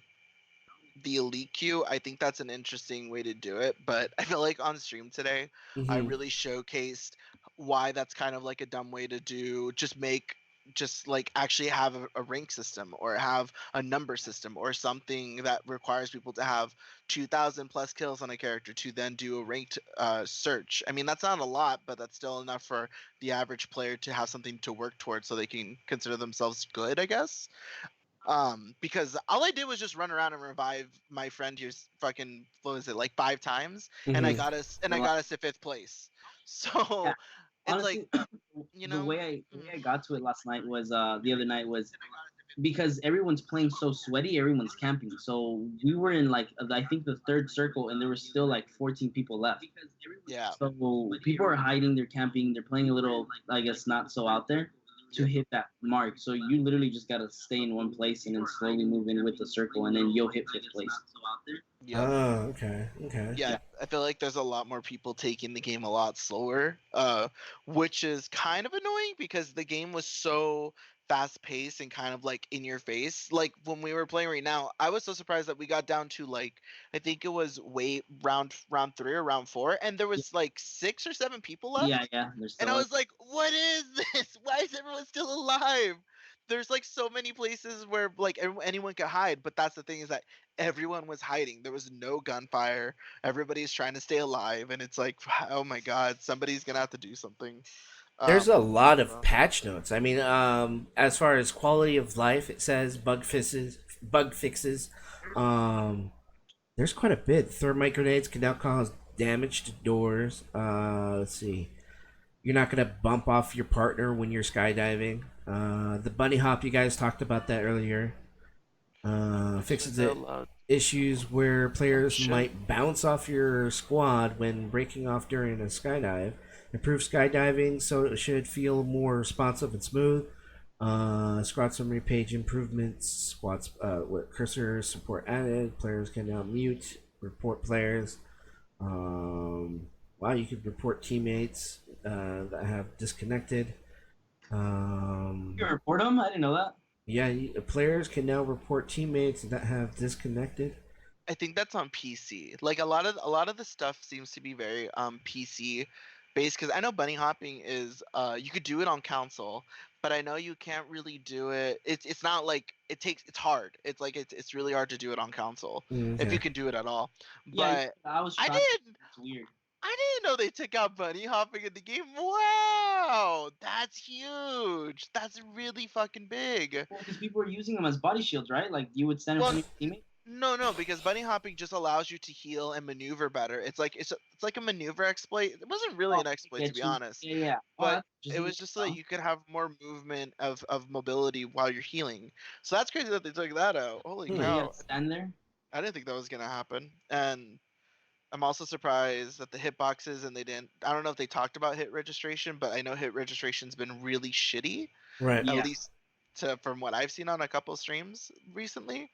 the elite queue, I think that's an interesting way to do it. But I feel like on stream today, I Mm-hmm. really showcased why that's kind of like a dumb way to do. Just make just like actually have a rank system or have a number system or something that requires people to have 2,000 plus kills on a character to then do a ranked search. I mean, that's not a lot, but that's still enough for the average player to have something to work towards so they can consider themselves good, I guess. Because all I did was just run around and revive my friend who's fucking, what was it, like 5 times, and I Hmm. got us and A I lot. got us to 5th place. Yeah, So it's like, honestly, you the know, way mm, I got to it last night was the other night was because everyone's playing so sweaty, everyone's camping. So we were in like I think the third circle, and there were still like 14 people left. yeah. So people are hiding, they're camping, they're playing a little, I guess, not so out there to hit that mark. So you literally just gotta stay in one place and then slowly move in with the circle, and then you'll hit 5th place. Yep. Oh, okay, okay. Yeah, Yeah, I feel like there's a lot more people taking the game a lot slower, which is kind of annoying because the game was so fast paced and kind of like in your face. Like when we were playing right now, I was so surprised that we got down to like, I think it was way round 3 or round 4, and there yeah, was like 6 or 7 people yeah, left. yeah. There's And still I like, was like, what is this? Why is everyone still alive? There's like so many places where like anyone could hide, but that's the thing is that everyone was hiding. There was no gunfire. Everybody's trying to stay alive, and it's like, oh my god, somebody's gonna have to do something. There's a lot of So, patch notes. I mean, as far as quality of life, it says bug fixes. Um, there's quite a bit. Thermite grenades can now cause damage to doors. Let's see. You're not gonna bump off your partner when you're skydiving. The bunny hop, you guys talked about that earlier. actually, Fixes they're it allowed. issues where Oh players shit. might bounce off your squad when breaking off during a skydive. Improve skydiving so it should feel more responsive and smooth. Squad summary page improvements. Squads with cursor support added. Players can now mute, report players. Wow, you can report teammates that have disconnected. you Um, report them? I didn't know that. yeah, players can now report teammates that have disconnected. I think that's on PC. Like a lot of the stuff seems to be very PC based because I know bunny hopping is you could do it on console, but I know you can't really do it. It's not like it's hard. It's like it's really hard to do it on console if you Okay. can do it at all. Yeah, But I was I shocked. didn't It's weird. I didn't know they took out bunny hopping in the game. Wow, that's huge. That's really fucking big. Well, because people are using them as body shields, right? Like you would stand in Well, front of your teammate. no, because bunny hopping just allows you to heal and maneuver better. It's like a maneuver exploit. It wasn't really Oh, an I exploit to get be you. honest, Yeah, yeah. Oh, but that's it interesting. was just so that you could have more movement of mobility while you're healing. So that's crazy that they took that out. Holy Yeah, Hmm. you cow! gotta stand there. I didn't think that was gonna happen, and I'm also surprised that the hitboxes and they didn't. I don't know if they talked about hit registration, but I know hit registration's been really shitty, Right. at Yeah, least from what I've seen on a couple streams recently.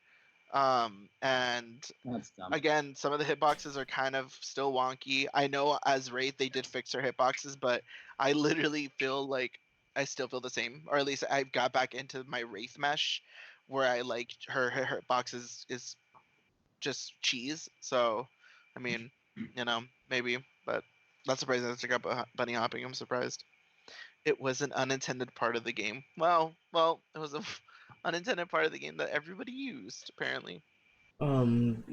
And that's dumb. again, some of the hitboxes are kind of still wonky. I know as Wraith they did fix their hitboxes, but I literally feel like I still feel the same, or at least I got back into my Wraith mesh, where I like her hitbox is just cheese. So, I mean, maybe, but not surprising that I got bunny hopping. I'm surprised. It was an unintended part of the game. Well, it was a unintended part of the game that everybody used apparently.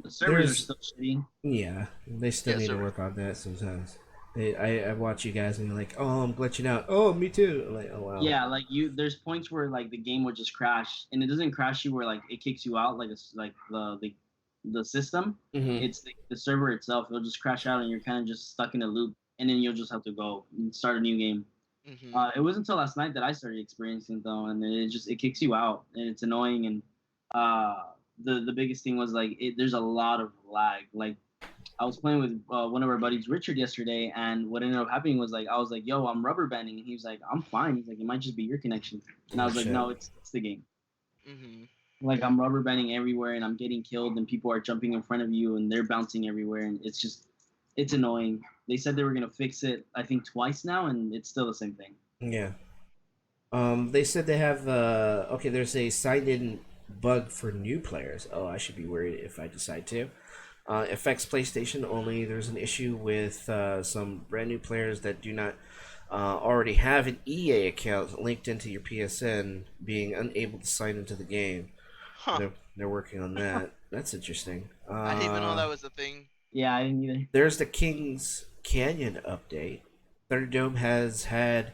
The servers are There's still shitty. yeah, they still Yeah, need to server. work on that sometimes. I watch you guys and you're like, oh, I'm glitching out. Oh, me too. I'm like, oh wow. Yeah, like you, there's points where like the game would just crash, and it doesn't crash you where like it kicks you out, like it's like the system. Mm-hmm. It's the server itself. It'll just crash out, and you're kind of just stuck in a loop, and then you'll just have to go and start a new game. Hmm. It wasn't until last night that I started experiencing it, though, and it kicks you out, and it's annoying. And uh, the biggest thing was like there's a lot of lag. Like I was playing with one of our buddies, Richard, yesterday, and what ended up happening was like I was like, "Yo, I'm rubber banding," and he was like, "I'm fine." He's like, "It might just be your connection," and I Oh was like, shit. "No, it's the game." Hmm. Like I'm rubber banding everywhere, and I'm getting killed, and people are jumping in front of you, and they're bouncing everywhere, and it's annoying. They said they were gonna fix it, I think twice now, and it's still the same thing. Yeah. They said they have okay. There's a signed-in bug for new players. Oh, I should be worried if I decide to. Affects PlayStation only. There's an issue with some brand new players that do not already have an EA account linked into your PSN, being unable to sign into the game. Huh. They're working on that. That's interesting. I didn't even know that was a thing. Yeah, I didn't either. There's the King's Canyon update. Thunderdome has had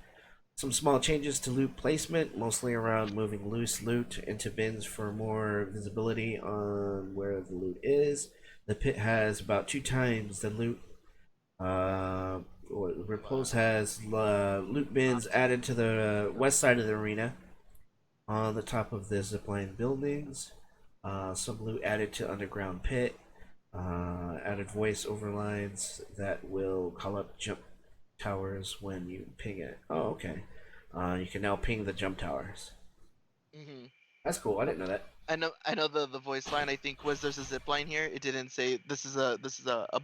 some small changes to loot placement, mostly around moving loose loot into bins for more visibility on where the loot is. The pit has about 2 times the loot. Repose has loot bins added to the west side of the arena on the top of the zipline buildings. Some loot added to underground pit. Added voice over lines that will call up jump towers when you ping it. Oh, okay. You can now ping the jump towers. Hmm. That's cool. I didn't know that. I know the voice line. I think was there's a zip line here. It didn't say this is a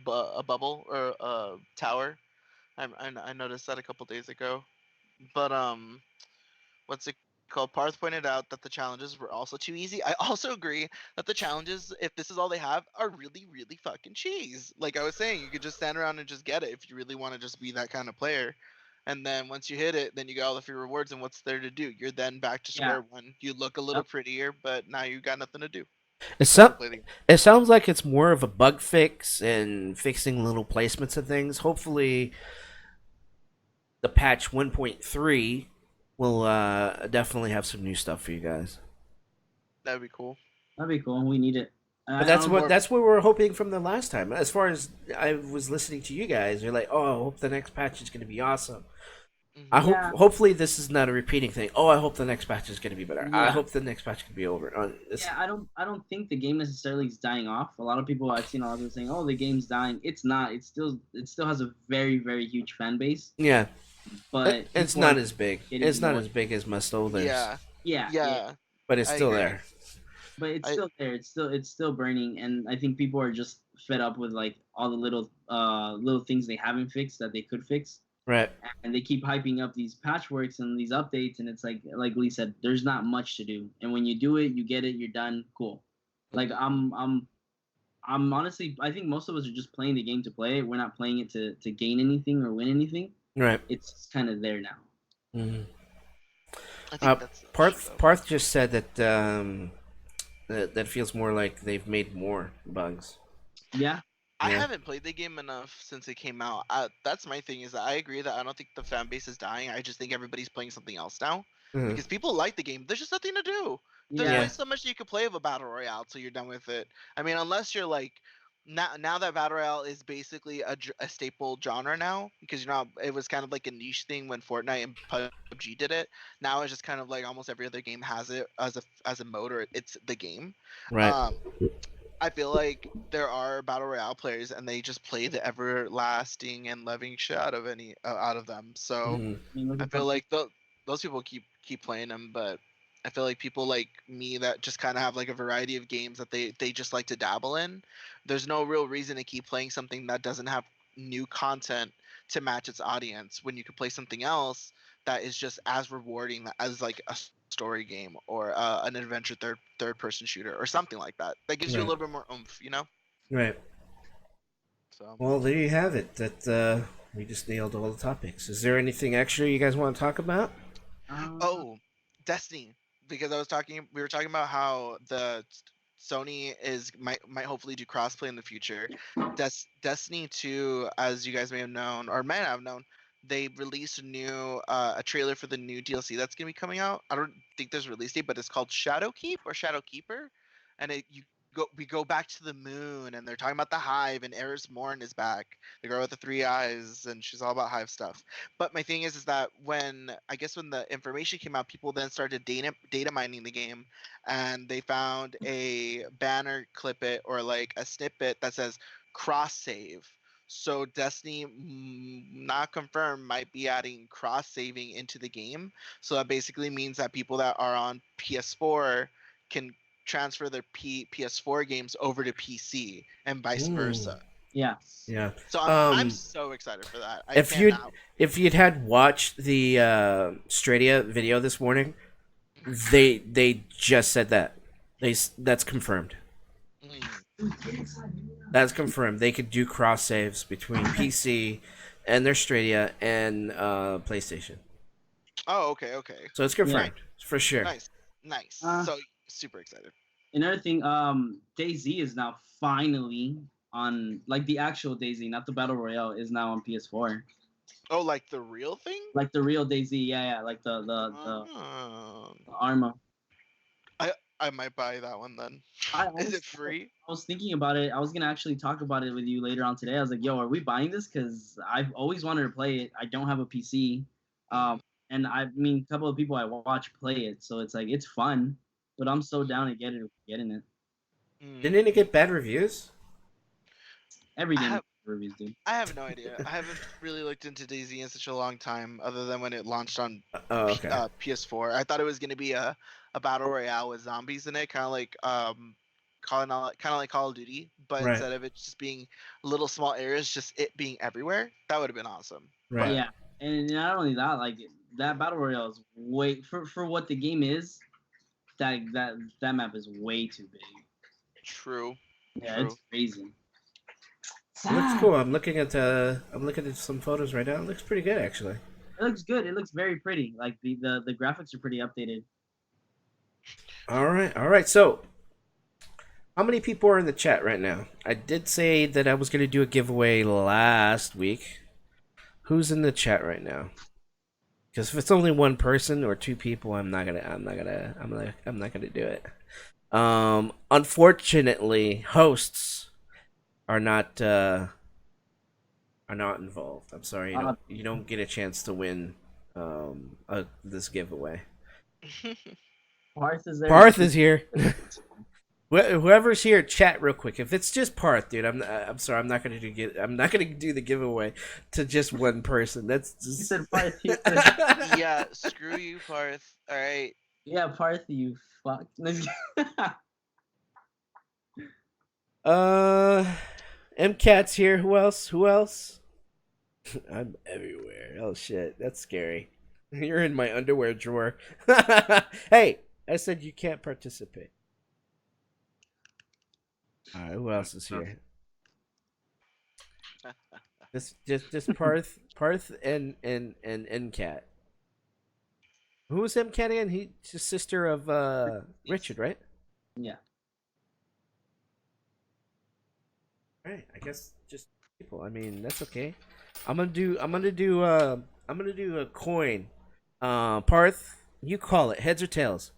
bubble or a tower. I noticed that a couple days ago. But what's it called? Parth pointed out that the challenges were also too easy. I also agree that the challenges, if this is all they have, are really, really fucking cheese. Like I was saying, you could just stand around and just get it if you really want to just be that kind of player. And then once you hit it, then you get all the free rewards, and what's there to do? You're then back to Yeah. square one. You look a little Yep. prettier, but now you got nothing to do. It, so- Play the game. it sounds like it's more of a bug fix and fixing little placements of things. Hopefully, the patch 1.3 will definitely have some new stuff for you guys. That'd be cool. That'd be cool. We need it. But that's what we were hoping from the last time. As far as I was listening to you guys, you're like, "Oh, I hope the next patch is going to be awesome." I hope. Yeah. Hopefully, this is not a repeating thing. Oh, I hope the next patch is going to be better. I Yeah. hope the next patch can be over. Yeah, I don't think the game necessarily is dying off. A lot of people I've seen a lot of people saying, "Oh, the game's dying." It's not. It still has a very very huge fan base, Yeah, but it's people not are as big. getting It's not more- as big as Must Others. Yeah, Yeah, yeah. but it's I still agree. there. but it's I- still there. It's still burning, and I think people are just fed up with like all the little things they haven't fixed that they could fix, Right. and they keep hyping up these patchworks and these updates, and it's like Lee said, there's not much to do, and when you do it, you get it, you're done, cool. Like I'm honestly, I think most of us are just playing the game to play it. We're not playing it to gain anything or win anything. Right. It's kind of there now. Mhm. I think that's Parth just said that that feels more like they've made more bugs. Yeah, I Yeah. haven't played the game enough since it came out. That's my thing. Is that I agree that I don't think the fan base is dying. I just think everybody's playing something else now Mhm. because people like the game. There's just nothing to do. There's yeah, only so much you can play of a battle royale till you're done with it. I mean, unless you're like now that battle royale is basically a staple genre now because it was kind of like a niche thing when Fortnite and PUBG did it. Now it's just kind of like almost every other game has it as a mode or it's the game. Right. I feel like there are battle royale players and they just play the everlasting and loving shit out of out of them. So Mhm. I mean, look I at feel PUBG. like those people keep playing them, but I feel like people like me that just kind of have like a variety of games that they just like to dabble in. There's no real reason to keep playing something that doesn't have new content to match its audience when you could play something else that is just as rewarding as like a story game or an adventure third person shooter or something like that that gives you a Right. little bit more oomph, you know. Right. So Well, there you have it. That we just nailed all the topics. Is there anything extra you guys want to talk about? oh, Destiny, because we were talking about how the Sony might hopefully do crossplay in the future. Destiny 2, as you guys may have known or might have known, they released a trailer for the new DLC that's gonna be coming out. I don't think there's a release date, but it's called Shadowkeep or Shadowkeeper, and we go back to the moon, and they're talking about the Hive, and Eris Morn is back, the girl with the 3 eyes, and she's all about Hive stuff. But my thing is that when the information came out, people then started data mining the game, and they found a banner clip it or like a snippet that says cross save. So Destiny, not confirmed, might be adding cross saving into the game. So that basically means that people that are on PS4 can transfer their PS4 games over to PC and vice Ooh. versa. Yeah, Yeah. So I'm Um, so excited for that. If you'd had watched the Stradia video this morning, they just said that. That's confirmed. Mm, That's confirmed. They could do cross saves between PC, and there's Stadia and PlayStation. Oh, okay, okay. So it's Yeah. confirmed for sure. Nice, nice. Uh, So super excited. Another thing, DayZ is now finally on, like, the actual DayZ, not the battle royale, is now on PS4. Oh, like the real thing? Like the real DayZ, yeah, like the Oh. Arma. I might buy that one then. I Is it free? was thinking about it. I was gonna actually talk about it with you later on today. I was like, "Yo, are we buying this? Because I've always wanted to play it. I don't have a PC, and I mean, a couple of people I watch play it, so it's like it's fun. But I'm so down to getting it. Didn't it get bad reviews? Every I game have, reviews do. I have no idea. I haven't really looked into DayZ in such a long time, other than when it launched on Oh, okay. PS4. I thought it was gonna be a battle royale with zombies in it, kind of like kind of like Call of Duty, but Right. instead of it just being little small areas, just it being everywhere. That would have been awesome. Right. Yeah, and not only that, like that battle royale is way for what the game is. That map is way too big. True. Yeah, True. it's crazy. It looks cool. I'm looking at some photos right now. It looks pretty good actually. It looks good. It looks very pretty. Like the graphics are pretty updated. All right. So, how many people are in the chat right now? I did say that I was going to do a giveaway last week. Who's in the chat right now? Because if it's only one person or two people, I'm not gonna do it. Unfortunately, hosts are not involved. I'm sorry, you don't get a chance to win this giveaway. Parth is there. Parth is here. Whoever's here, chat real quick. If it's just Parth, dude, I'm sorry. I'm not gonna do the giveaway to just one person. That's just... You said Parth. Yeah, screw you, Parth. All right. Yeah, Parth, you fuck. MCat's here. Who else? I'm everywhere. Oh shit, that's scary. You're in my underwear drawer. Hey, I said you can't participate. All right, who else is here? Just Parth and MCat. Who was MCat again? He's the sister of Richard, right? Yeah. All right, I guess just people. I mean, that's okay. I'm gonna do a coin. Parth, you call it heads or tails.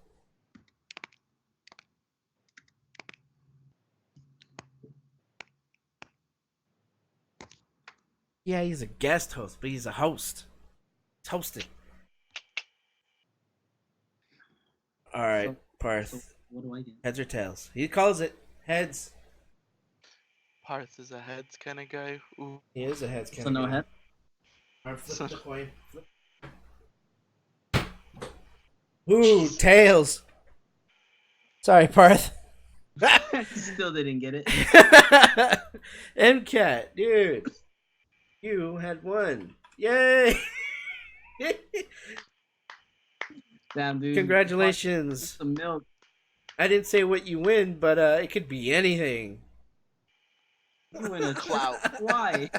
Yeah, he's a guest host, but he's a host. He's hosting. All right, So Parth. what do I get? Heads or tails? He calls it heads. Parth is a heads kind of guy. Ooh. He is a heads. So no head. All right, flip the coin. Ooh, tails. Sorry, Parth. Still didn't get it. MCat, dude. You had won. Yay! Damn, dude. Congratulations. Some milk. I didn't say what you win, but it could be anything. You win a Clout. Why?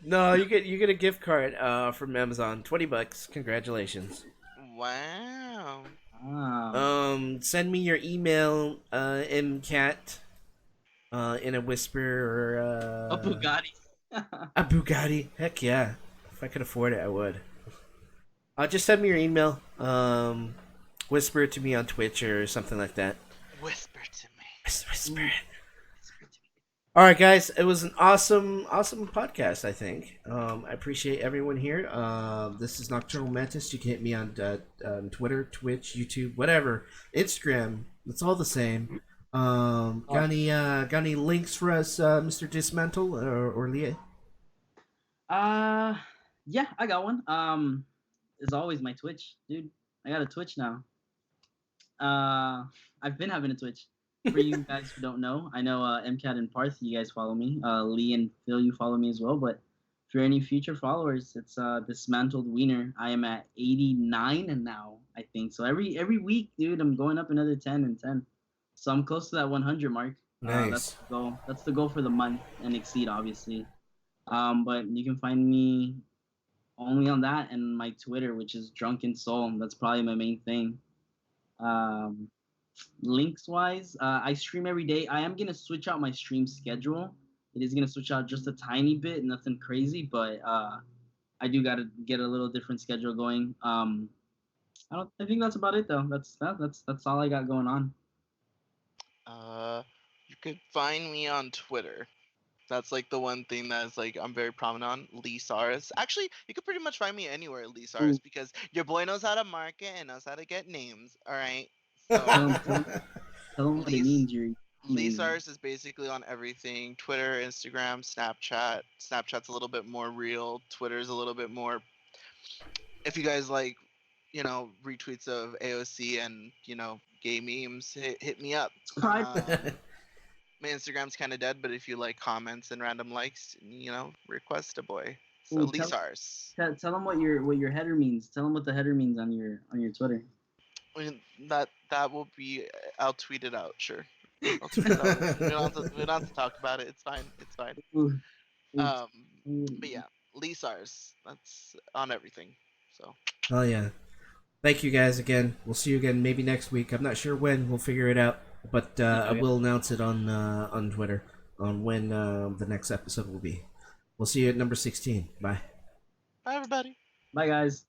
No, you get a gift card from Amazon, $20. Congratulations. Wow. Send me your email, MCat, in a whisper or A Bugatti. a Bugatti. Heck yeah! If I could afford it, I would. Just send me your email. Whisper it to me on Twitch or something like that. Whisper to me. Whisper it. All right, guys. It was an awesome podcast. I think. I appreciate everyone here. This is Nocturnal Mantis. You can hit me on Twitter, Twitch, YouTube, whatever, Instagram. It's all the same. Got any links for us, Mr. Dismantle or Leah? Yeah, I got one. As always, my Twitch, dude. I got a Twitch now. I've been having a Twitch. For you guys who don't know, I know MCat and Parth, you guys follow me. Lee and Phil, you follow me as well. But for any future followers, it's Dismantled Wiener. I am at 89 now, I think. So every week, dude, I'm going up another 10 and 10. So I'm close to that 100 mark. Nice. That's the goal. That's the goal for the month and exceed, obviously. But you can find me only on that and my Twitter, which is Drunken Soul. That's probably my main thing. Um, Links wise, I stream every day. I am gonna switch out my stream schedule. It is gonna switch out just a tiny bit, nothing crazy, but I do gotta get a little different schedule going. I think that's about it though. That's all I got going on. You could find me on Twitter. That's like the one thing that's like I'm very prominent on. Lee Saris. Actually, you could pretty much find me anywhere, Lee Saris, Ooh, because your boy knows how to market and knows how to get names. All right. tell So them, tell them what it Lee means. You're Lee amazing. Saris is basically on everything: Twitter, Instagram, Snapchat. Snapchat's a little bit more real. Twitter's a little bit more. If you guys like, retweets of AOC and gay memes, hit me up. Subscribe. My Instagram's kind of dead, but if you like comments and random likes, request a boy. So Ooh, Lee Sars. tell them what your header means. Tell them what the header means on your Twitter. I mean, that will be. I'll tweet it out. Sure. I'll tweet it out. We don't have to talk about it. It's fine. It's fine. Ooh, ooh, Um, ooh. but yeah, Lee Sars. That's on everything. So Oh yeah. Thank you guys again. We'll see you again maybe next week. I'm not sure when. We'll figure it out. But I Okay. will announce it on Twitter on when the next episode will be. We'll see you at number 16. Bye. bye, everybody. Bye guys.